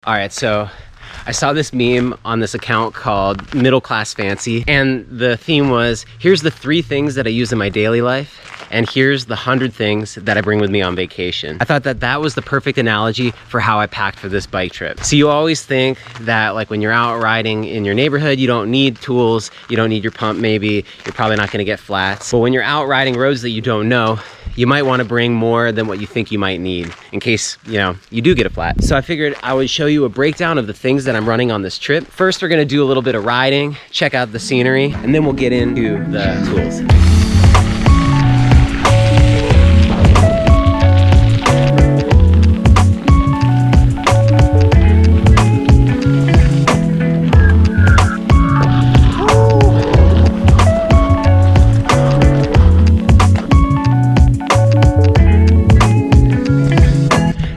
All right, so I saw this meme on this account called Middle Class Fancy, and the theme was, here's the 3 things that I use in my daily life, and here's the 100 things that I bring with me on vacation. I thought that that was the perfect analogy for how I packed for this bike trip. So you always think that like when you're out riding in your neighborhood, you don't need tools, you don't need your pump maybe, you're probably not gonna get flats. But when you're out riding roads that you don't know, you might want to bring more than what you think you might need in case, you know, you do get a flat. So I figured I would show you a breakdown of the things that I'm running on this trip. First, we're going to do a little bit of riding, check out the scenery, and then we'll get into the tools.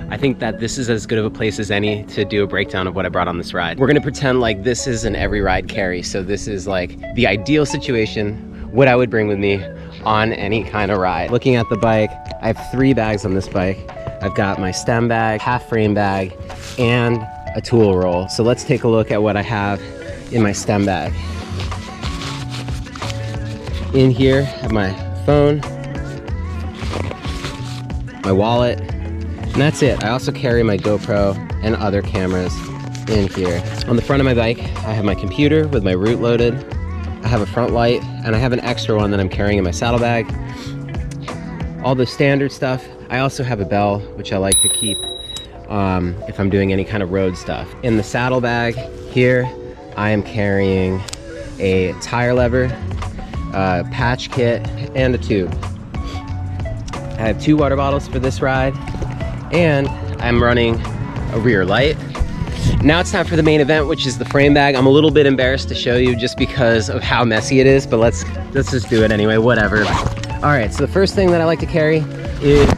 I think that this is as good of a place as any to do a breakdown of what I brought on this ride. We're gonna pretend like this is an every ride carry. So this is like the ideal situation, what I would bring with me on any kind of ride. Looking at the bike, I have 3 bags on this bike. I've got my stem bag, half frame bag, and a tool roll. So let's take a look at what I have in my stem bag. In here, I have my phone, my wallet, and that's it. I also carry my GoPro and other cameras in here. On the front of my bike, I have my computer with my route loaded. I have a front light, and I have an extra one that I'm carrying in my saddlebag. All the standard stuff. I also have a bell, which I like to keep if I'm doing any kind of road stuff. In the saddlebag here, I am carrying a tire lever, a patch kit, and a tube. I have 2 water bottles for this ride, and I'm running a rear light. Now it's time for the main event, which is the frame bag. I'm a little bit embarrassed to show you just because of how messy it is, but let's just do it anyway, whatever. All right, so the first thing that I like to carry is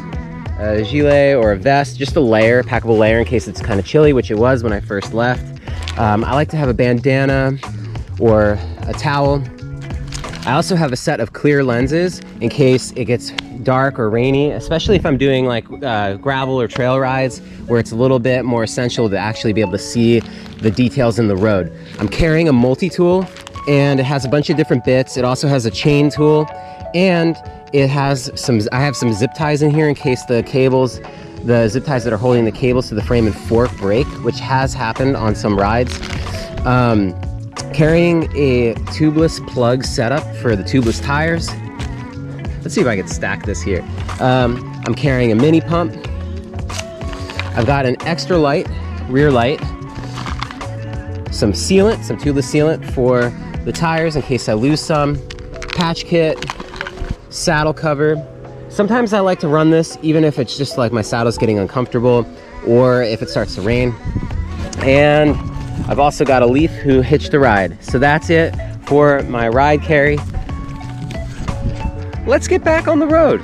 a gilet or a vest, just a layer, packable layer in case it's kind of chilly, which it was when I first left. I like to have a bandana or a towel. I also have a set of clear lenses in case it gets dark or rainy, especially if I'm doing like gravel or trail rides where it's a little bit more essential to actually be able to see the details in the road. I'm carrying a multi-tool, and it has a bunch of different bits. It also has a chain tool, and it has I have some zip ties in here in case the zip ties that are holding the cables to the frame and fork break, which has happened on some rides. Carrying a tubeless plug setup for the tubeless tires. Let's see if I can stack this here. I'm carrying a mini pump. I've got an extra light, rear light, some sealant, some tubeless sealant for the tires in case I lose some, patch kit, saddle cover. Sometimes I like to run this even if it's just like my saddle's getting uncomfortable or if it starts to rain. And I've also got a leaf who hitched a ride. So that's it for my ride carry. Let's get back on the road.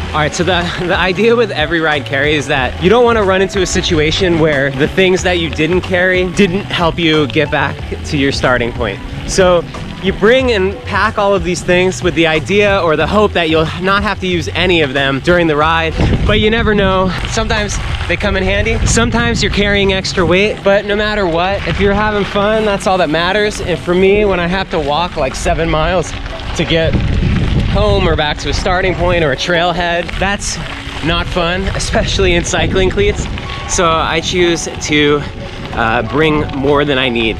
All right, so the idea with every ride carry is that you don't want to run into a situation where the things that you didn't carry didn't help you get back to your starting point. So you bring and pack all of these things with the idea or the hope that you'll not have to use any of them during the ride, but you never know. Sometimes they come in handy. Sometimes you're carrying extra weight, but no matter what, if you're having fun, that's all that matters. And for me, when I have to walk like 7 miles to get home or back to a starting point or a trailhead, that's not fun, especially in cycling cleats. So I choose to bring more than I need.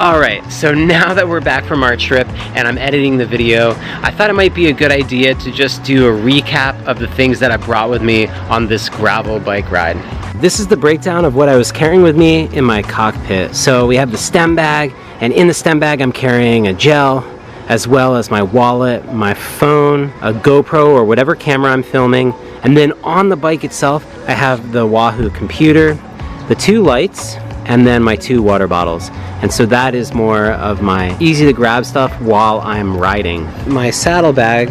All right, so now that we're back from our trip and I'm editing the video, I thought it might be a good idea to just do a recap of the things that I brought with me on this gravel bike ride. This is the breakdown of what I was carrying with me in my cockpit. So we have the stem bag, and in the stem bag I'm carrying a gel, as well as my wallet, my phone, a GoPro or whatever camera I'm filming, and then on the bike itself I have the Wahoo computer, the 2 lights, and then my 2 water bottles. And so that is more of my easy to grab stuff while I'm riding. My saddlebag,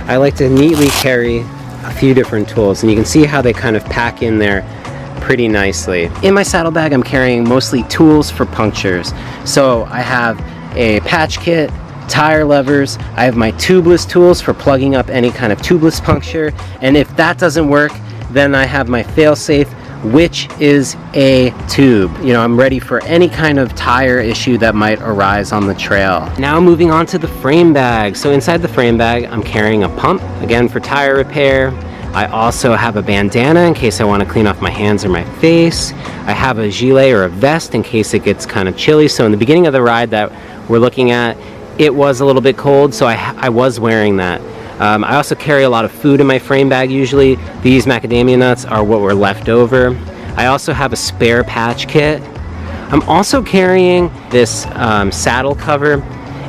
I like to neatly carry a few different tools, and you can see how they kind of pack in there pretty nicely. In my saddlebag, I'm carrying mostly tools for punctures. So I have a patch kit, tire levers. I have my tubeless tools for plugging up any kind of tubeless puncture. And if that doesn't work, then I have my fail-safe, which is a tube. You know, I'm ready for any kind of tire issue that might arise on the trail. Now moving on to the frame bag. So inside the frame bag, I'm carrying a pump, again for tire repair. I also have a bandana in case I want to clean off my hands or my face. I have a gilet or a vest in case it gets kind of chilly. So in the beginning of the ride that we're looking at, it was a little bit cold, so I was wearing that. I also carry a lot of food in my frame bag usually. These macadamia nuts are what were left over. I also have a spare patch kit. I'm also carrying this saddle cover,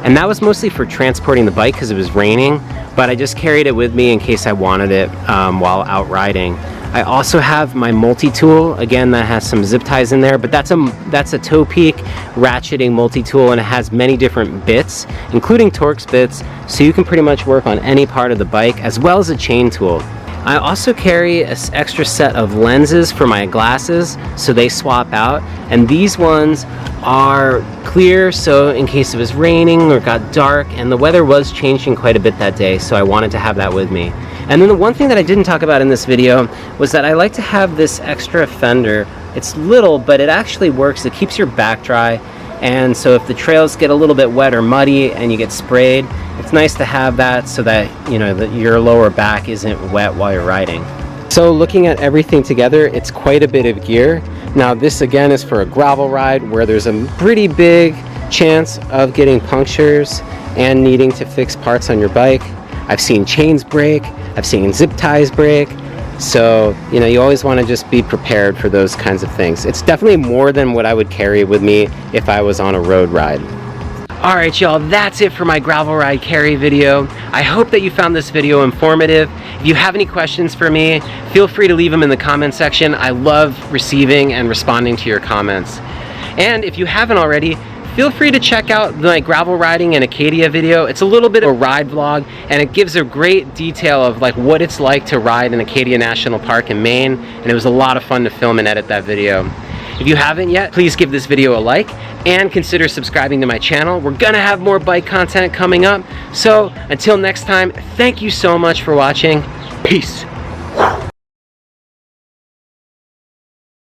and that was mostly for transporting the bike because it was raining, but I just carried it with me in case I wanted it while out riding. I also have my multi-tool, again that has some zip ties in there, but that's a toe peak ratcheting multi-tool, and it has many different bits, including Torx bits, so you can pretty much work on any part of the bike, as well as a chain tool. I also carry an extra set of lenses for my glasses, so they swap out, and these ones are clear, so in case it was raining or got dark, and the weather was changing quite a bit that day, so I wanted to have that with me. And then the one thing that I didn't talk about in this video was that I like to have this extra fender. It's little, but it actually works. It keeps your back dry, and so if the trails get a little bit wet or muddy and you get sprayed, it's nice to have that so that, you know, that your lower back isn't wet while you're riding. So looking at everything together, it's quite a bit of gear. Now this again is for a gravel ride where there's a pretty big chance of getting punctures and needing to fix parts on your bike. I've seen chains break, I've seen zip ties break, so you know, you always want to just be prepared for those kinds of things. It's definitely more than what I would carry with me if I was on a road ride. Alright y'all, that's it for my gravel ride carry video. I hope that you found this video informative. If you have any questions for me, feel free to leave them in the comment section. I love receiving and responding to your comments. And if you haven't already, feel free to check out my gravel riding in Acadia video. It's a little bit of a ride vlog, and it gives a great detail of like what it's like to ride in Acadia National Park in Maine, and it was a lot of fun to film and edit that video. If you haven't yet, please give this video a like and consider subscribing to my channel. We're gonna have more bike content coming up. So until next time, thank you so much for watching. Peace.